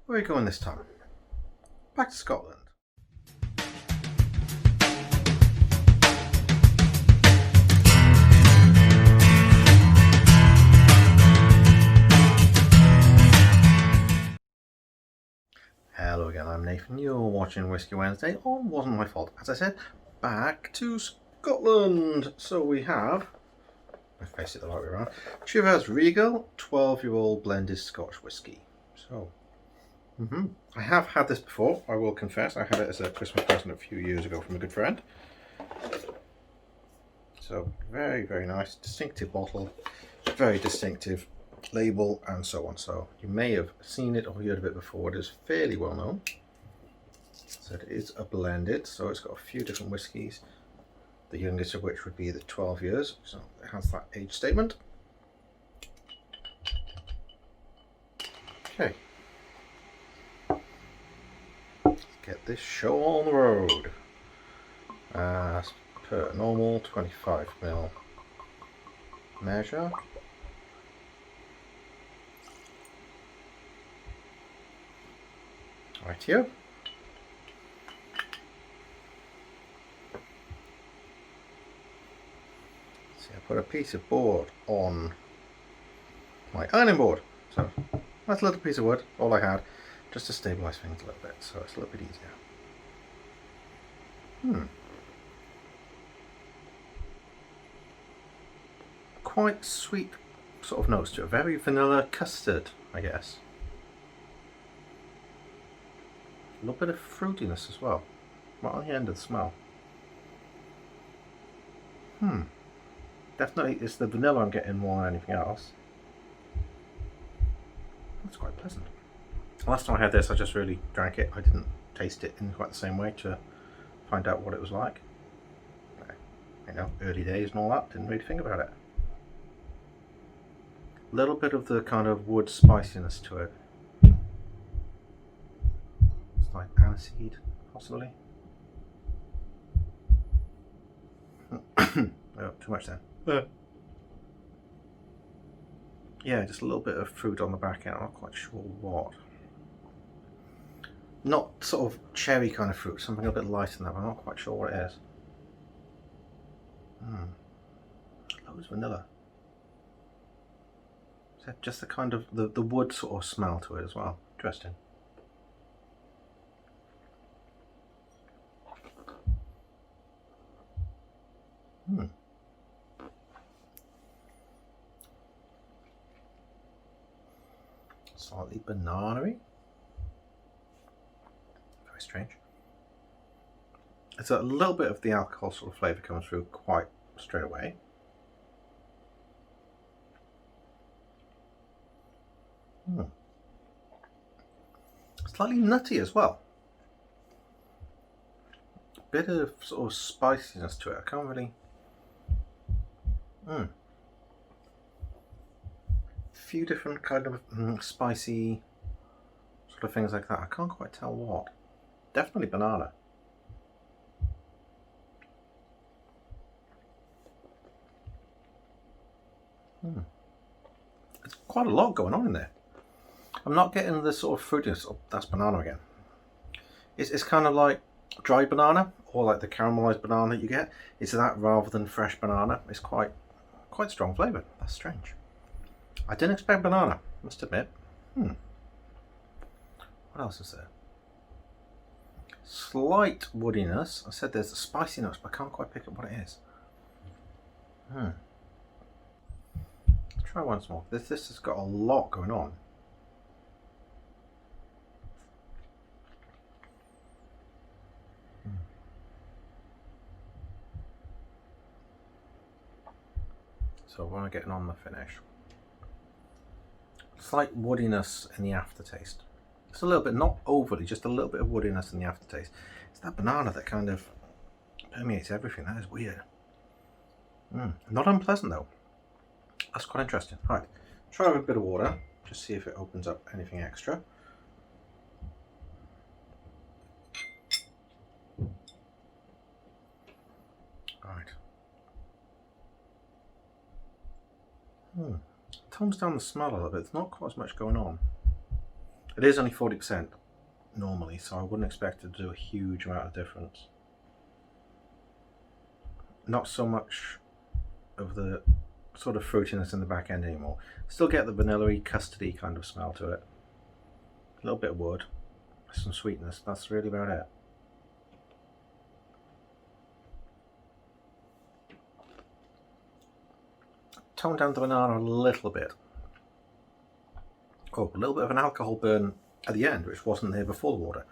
Where are we going this time? Back to Scotland. Hello again, I'm Nathan. You're watching Whiskey Wednesday on Wasn't My Fault. As I said, back to Scotland. So we have, I face it the right way around, Chivas Regal 12-year-old blended Scotch whiskey. So, I have had this before, I will confess. I had it as a Christmas present a few years ago from a good friend. So, very, very nice, distinctive bottle, very distinctive label, and so on. So, you may have seen it or heard of it before. It is fairly well known. So, it is a blended, so it's got a few different whiskies, the youngest of which would be the 12 years. So, it has that age statement. Okay. Get this show on the road. As per normal 25ml measure. Right here. See, I put a piece of board on my ironing board. So that's a little piece of wood, all I had, just to stabilise things a little bit, so it's a little bit easier. Quite sweet sort of notes to it, very vanilla custard, I guess. A little bit of fruitiness as well, right on the end of the smell. Definitely it's the vanilla I'm getting more than anything else. That's quite pleasant. Last time I had this, I just really drank it. I didn't taste it in quite the same way to find out what it was like. You know, early days and all that, didn't really think about it. A little bit of the kind of wood spiciness to it. It's like aniseed, possibly. Oh, too much then. Yeah, just a little bit of fruit on the back end. I'm not quite sure what. Not sort of cherry kind of fruit, something a bit lighter than that, but I'm not quite sure what it is. Loads of vanilla. So just the kind of the wood sort of smell to it as well. Interesting. Slightly banana-y. Very strange. It's a little bit of the alcohol sort of flavour comes through quite straight away. Slightly nutty as well. A bit of sort of spiciness to it. I can't really. A few different kind of spicy sort of things like that. I can't quite tell what. Definitely banana. There's quite a lot going on in there. I'm not getting the sort of fruitiness. Oh, that's banana again. It's kind of like dry banana, or like the caramelized banana that you get. It's that rather than fresh banana. It's quite strong flavour. That's strange. I didn't expect banana, must admit. What else is there? Slight woodiness. I said there's a spicy notes, but I can't quite pick up what it is. Let's try once more. This has got a lot going on. So what am I getting on the finish? Slight woodiness in the aftertaste. Just a little bit, not overly, just a little bit of woodiness in the aftertaste. It's that banana that kind of permeates everything. That is weird. Not unpleasant though. That's quite interesting. Right, try with a bit of water, just see if it opens up anything extra. Right. Tones down the smell a little bit. There's not quite as much going on. It is only 40% normally, so I wouldn't expect it to do a huge amount of difference. Not so much of the sort of fruitiness in the back end anymore. Still get the vanilla-y, custardy kind of smell to it. A little bit of wood, some sweetness, that's really about it. Tone down the banana a little bit. Oh, a little bit of an alcohol burn at the end, which wasn't there before the water.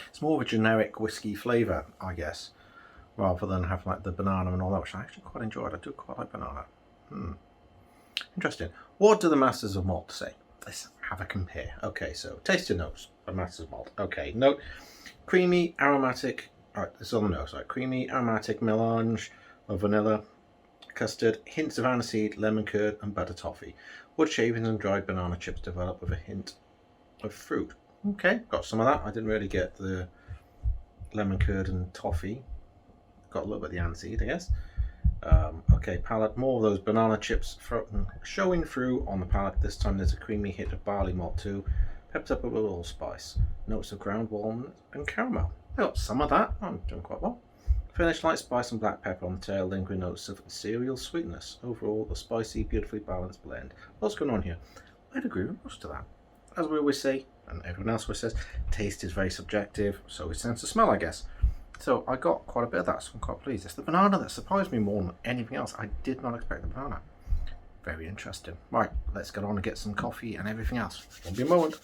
It's more of a generic whiskey flavour, I guess, rather than have like the banana and all that, which I actually quite enjoyed. I do quite like banana. Interesting. What do the Masters of Malt say? Let's have a compare. Okay, so taste your notes. The Masters of Malt. Okay, note: creamy, aromatic. Alright, this is on the nose. Right, creamy, aromatic melange of vanilla, custard, hints of aniseed, lemon curd, and butter toffee. Wood shavings and dried banana chips develop with a hint of fruit. Okay, got some of that. I didn't really get the lemon curd and toffee. Got a little bit of the aniseed, I guess. Okay, palate, more of those banana chips showing through on the palate. This time there's a creamy hit of barley malt too, pepped up with a little spice. Notes of ground walnut and caramel. I got some of that. I'm doing quite well. Finish light spice and black pepper on the tail, lingering notes of cereal sweetness. Overall, a spicy, beautifully balanced blend. What's going on here? I'd agree with most of that. As we always say, and everyone else always says, taste is very subjective, so is sense of smell, I guess. So I got quite a bit of that, so I'm quite pleased. It's the banana that surprised me more than anything else. I did not expect the banana. Very interesting. Right, let's get on and get some coffee and everything else. Won't be a moment.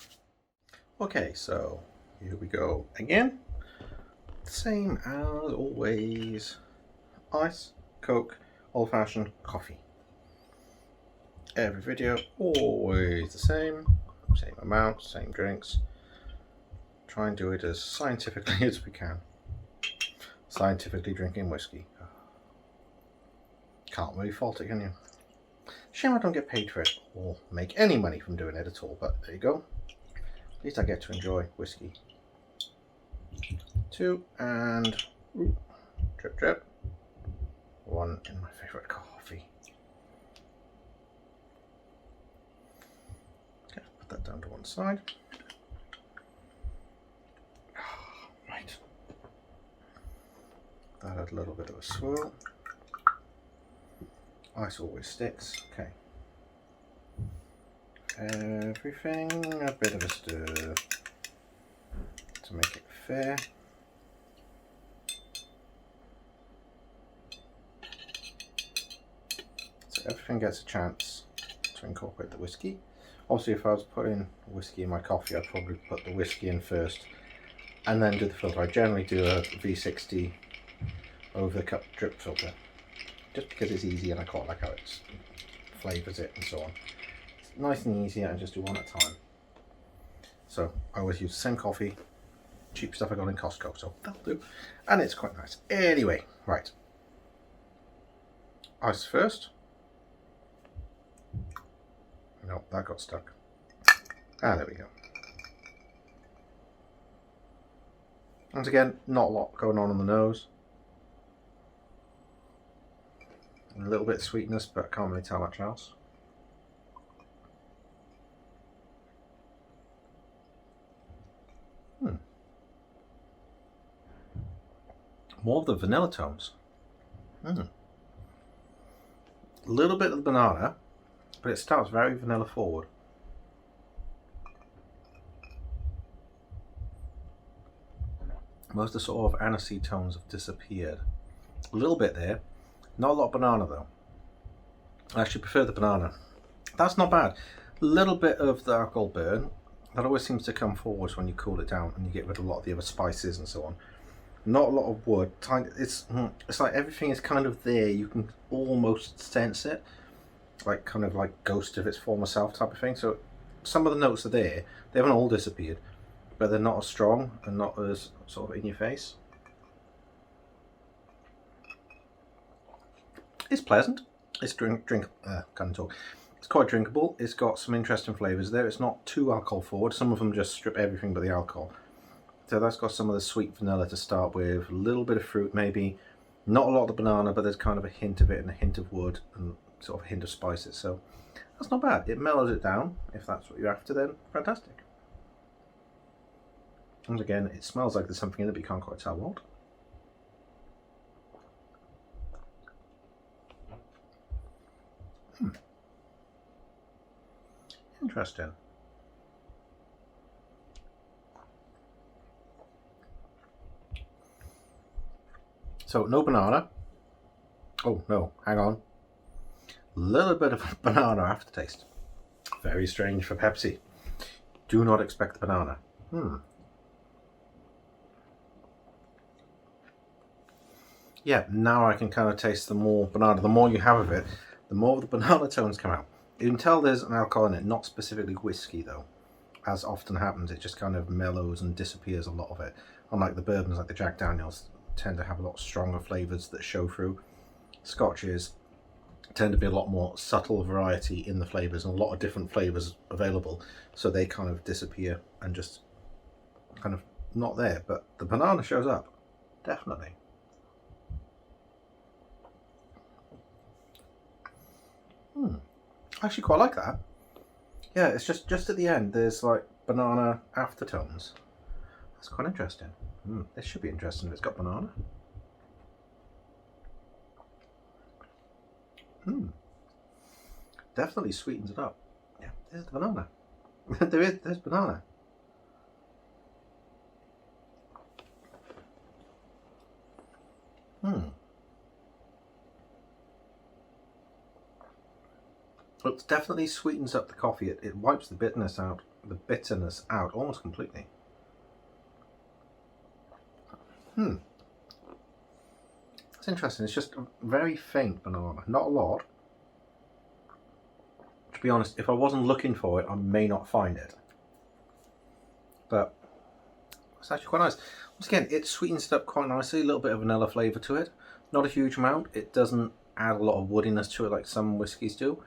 Okay, so here we go again. Same as always. Ice, Coke, old-fashioned coffee. Every video, always the same amount, same drinks. Try and do it as scientifically as we can. Scientifically drinking whiskey. Can't really fault it, can you? Shame I don't get paid for it or make any money from doing it at all, but there you go. At least I get to enjoy whiskey. 2 and drip drip. 1 in my favourite coffee. Okay, put that down to one side. Right. That had a little bit of a swirl. Ice always sticks. Okay. Everything a bit of a stir to make it fair. So everything gets a chance to incorporate the whiskey. Obviously, if I was putting whiskey in my coffee, I'd probably put the whiskey in first and then do the filter. I generally do a V60 over the cup drip filter, just because it's easy and I quite like how it flavours it and so on. It's nice and easy, and just do one at a time. So I always use the same coffee, cheap stuff I got in Costco, so that'll do. And it's quite nice. Anyway, right. Ice first. No, that got stuck. Ah, there we go. Once again, not a lot going on the nose. A little bit of sweetness, but I can't really tell much else. More of the vanilla tones. A little bit of the banana, but it starts very vanilla forward. Most of the sort of aniseed tones have disappeared. A little bit there. Not a lot of banana though. I actually prefer the banana. That's not bad. A little bit of the alcohol burn. That always seems to come forward when you cool it down and you get rid of a lot of the other spices and so on. Not a lot of wood. It's like everything is kind of there. You can almost sense it. Like kind of like ghost of its former self type of thing. So some of the notes are there. They haven't all disappeared. But they're not as strong and not as sort of in your face. It's pleasant. It's can't talk. It's quite drinkable. It's got some interesting flavours there. It's not too alcohol forward. Some of them just strip everything but the alcohol. So that's got some of the sweet vanilla to start with. A little bit of fruit maybe. Not a lot of the banana, but there's kind of a hint of it and a hint of wood and sort of a hint of spices. So That's not bad. It mellows it down. If that's what you're after, then fantastic. And again, it smells like there's something in it, but you can't quite tell what. Interesting. So no banana. Oh no, hang on. Little bit of banana aftertaste. Very strange for Pepsi. Do not expect the banana. Yeah, now I can kind of taste the more banana. The more you have of it, the more the banana tones come out. You can tell there's an alcohol in it, not specifically whiskey though. As often happens, it just kind of mellows and disappears a lot of it. Unlike the bourbons, like the Jack Daniels, tend to have a lot stronger flavours that show through. Scotches tend to be a lot more subtle variety in the flavours and a lot of different flavours available, so they kind of disappear and just kind of not there. But the banana shows up, definitely. I actually quite like that. Yeah, it's just at the end there's like banana aftertones. That's quite interesting. This should be interesting if it's got banana. Definitely sweetens it up. Yeah, there's the banana. There's banana. It definitely sweetens up the coffee. It wipes the bitterness out almost completely. That's interesting. It's just a very faint banana, not a lot. To be honest, if I wasn't looking for it, I may not find it. But it's actually quite nice. Once again, it sweetens it up quite nicely. A little bit of vanilla flavour to it. Not a huge amount. It doesn't add a lot of woodiness to it like some whiskies do.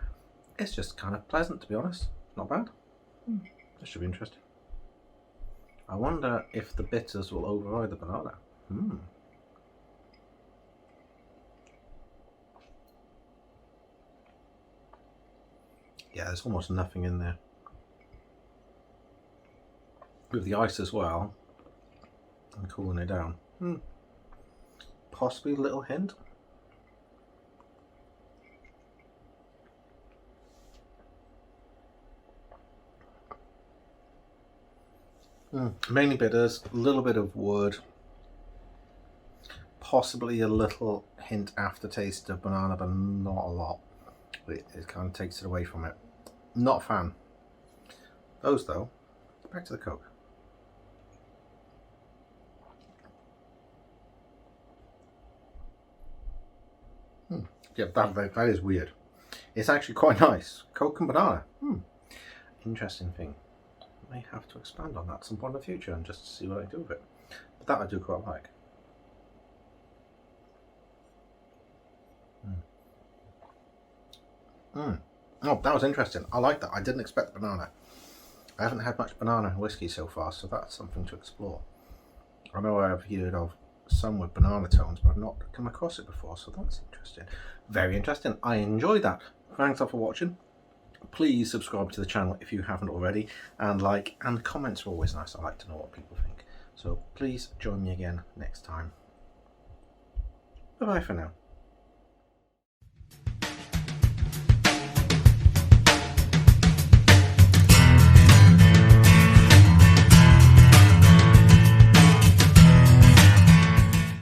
It's just kind of pleasant, to be honest. Not bad. This should be interesting. I wonder if the bitters will override the banana. Yeah, there's almost nothing in there. With the ice as well, and cooling it down. Possibly a little hint. Mainly bitters, a little bit of wood, possibly a little hint aftertaste of banana, but not a lot. It kind of takes it away from it. Not a fan. Those though, back to the Coke. Yeah, that is weird. It's actually quite nice. Coke and banana. Interesting thing. May have to expand on that at some point in the future and just see what I do with it. But that I do quite like. Oh, that was interesting. I like that. I didn't expect the banana. I haven't had much banana in whiskey so far, so that's something to explore. I know I've heard of some with banana tones, but I've not come across it before, so that's interesting. Very interesting. I enjoyed that. Thanks all for watching. Please subscribe to the channel if you haven't already, and like and comments are always nice. I like to know what people think. So please join me again next time. Bye bye for now.